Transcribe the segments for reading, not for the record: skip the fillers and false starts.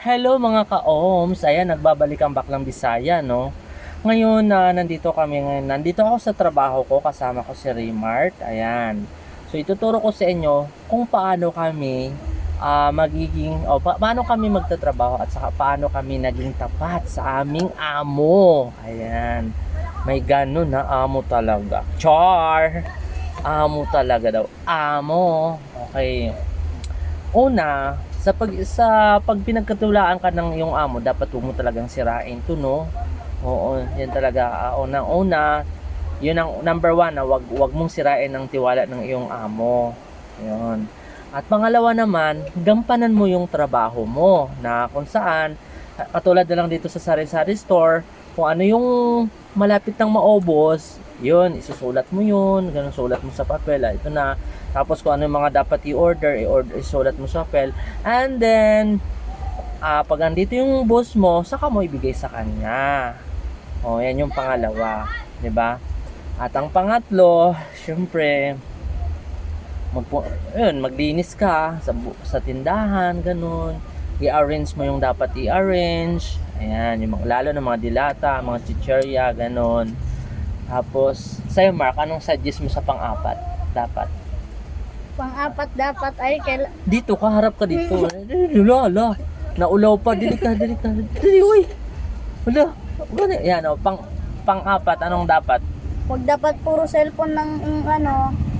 Hello mga ka-ohms, ayan nagbabalik ang Baklang Bisaya, no? Ngayon nandito kami ngayon. Nandito ako sa trabaho ko, kasama ko si Raymart. Ayan. So ituturo ko sa inyo kung paano kami paano kami magtatrabaho at saka paano kami naging tapat sa aming amo. Ayan. May ganun na amo talaga. Char! Amo talaga daw. Amo. Okay. Una, sa pag pinagkatulaan ka ng iyong amo, dapat huwag mo talagang sirain 'to, no? Oo, yan talaga. Unang-una, yun ang number one, na wag mong sirain ang tiwala ng iyong amo. Yun. At pangalawa naman, gampanan mo yung trabaho mo na kung saan, katulad na lang dito sa sari-sari store, kung ano yung malapit nang maubos, yun, isusulat mo yun, ganun, sulat mo sa papel, ito na. Tapos kung ano yung mga dapat i-order, isulat mo sa papel. And then, pag andito yung boss mo, saka mo ibigay sa kanya. O, yan yung pangalawa, 'di ba? At ang pangatlo, syempre, maglinis ka sa tindahan, ganun. I-arrange mo yung dapat i-arrange. Ayan, yung lalo na mga dilata, mga chicherya, ganun. Tapos, sa'yo Mark, anong suggest mo sa pang-apat? Dapat. Pang-apat dapat ay Dito ka, harap ka dito. Lala, naulaw pa. Dili ka. Dili, uy. Wala. Yan, pang-apat, anong dapat? wag dapat puro cellphone ng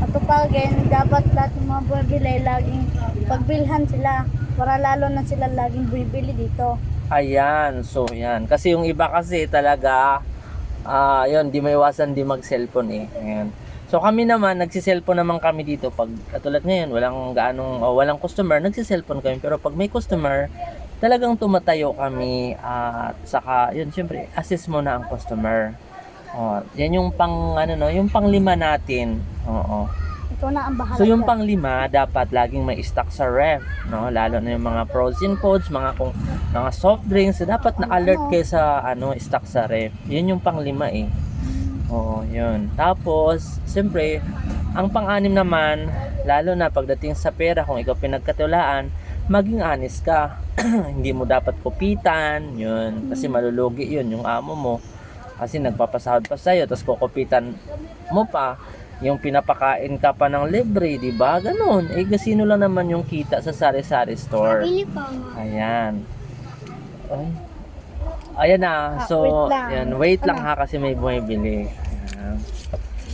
matupagin. Dapat lahat ng mga bumibili laging pagbilhan sila para lalo na sila laging bibili dito. Ayan, so yan. Kasi yung iba kasi talaga, yun, di maiwasan di mag-cellphone eh. Ayan. So kami naman, nagsi-cellphone naman kami dito. Pag katulad ngayon, walang customer, nagsi-cellphone kami. Pero pag may customer, talagang tumatayo kami. At saka, yun, syempre, assist mo na ang customer. Yan yung yung pang-lima natin. Oo. Ito na ang bahala. So yung pang-lima, dapat laging may stock sa ref, no? Lalo na yung mga frozen foods, mga soft drinks, dapat na-alert kayo sa stock sa ref. Yun yung pang-lima eh. Oo, yun. Tapos, siyempre, ang pang-anim naman, lalo na pagdating sa pera, kung ikaw pinagkatulaan, maging honest ka. Hindi mo dapat kupitan, yun. Kasi malulugi yun, yung amo mo. Kasi nagpapasahod pa sa'yo, tapos kukupitan mo pa, yung pinapakain ka pa ng libre, di ba? Ganun. Eh, kasino lang naman yung kita sa sari-sari store. Ayan. Ay. Ayan na. So, wait lang ha kasi may bumibili. Ayan.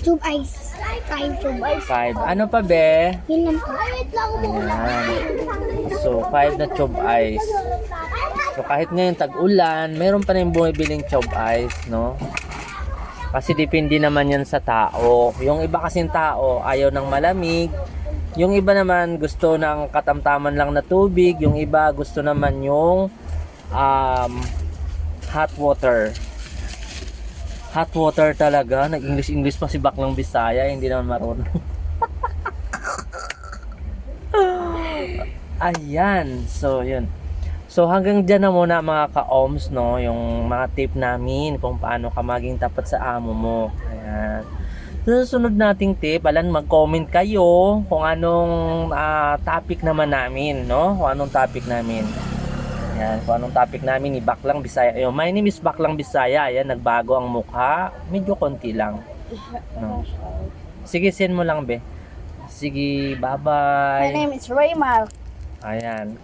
Tube ice. 5 tube ice. 5. Ano pa be? Yun lang po. Wait lang muna. Ayan. So, 5 na tube ice. So, kahit ngayon tag-ulan, mayroon pa rin bumibiling tube ice, no? Kasi depende naman yan sa tao. Yung iba kasing tao, ayaw ng malamig. Yung iba naman, gusto ng katamtaman lang na tubig. Yung iba, gusto naman yung hot water. Hot water talaga. Nag-English pa si Baklang Bisaya. Hindi naman marunong. Ayan. So, yun. So, hanggang dyan na muna mga ka-ohms, no? Yung mga tip namin kung paano ka maging tapat sa amo mo. Ayan. So, susunod nating tip, mag-comment kayo kung anong topic naman namin, no? Kung anong topic namin. Ayan, kung anong topic namin ni Baklang Bisaya. Ayun, my name is Baklang Bisaya. Ayan, nagbago ang mukha. Medyo konti lang. No? Sige, send mo lang, be. Sige, bye-bye. My name is Raymar. Ayan.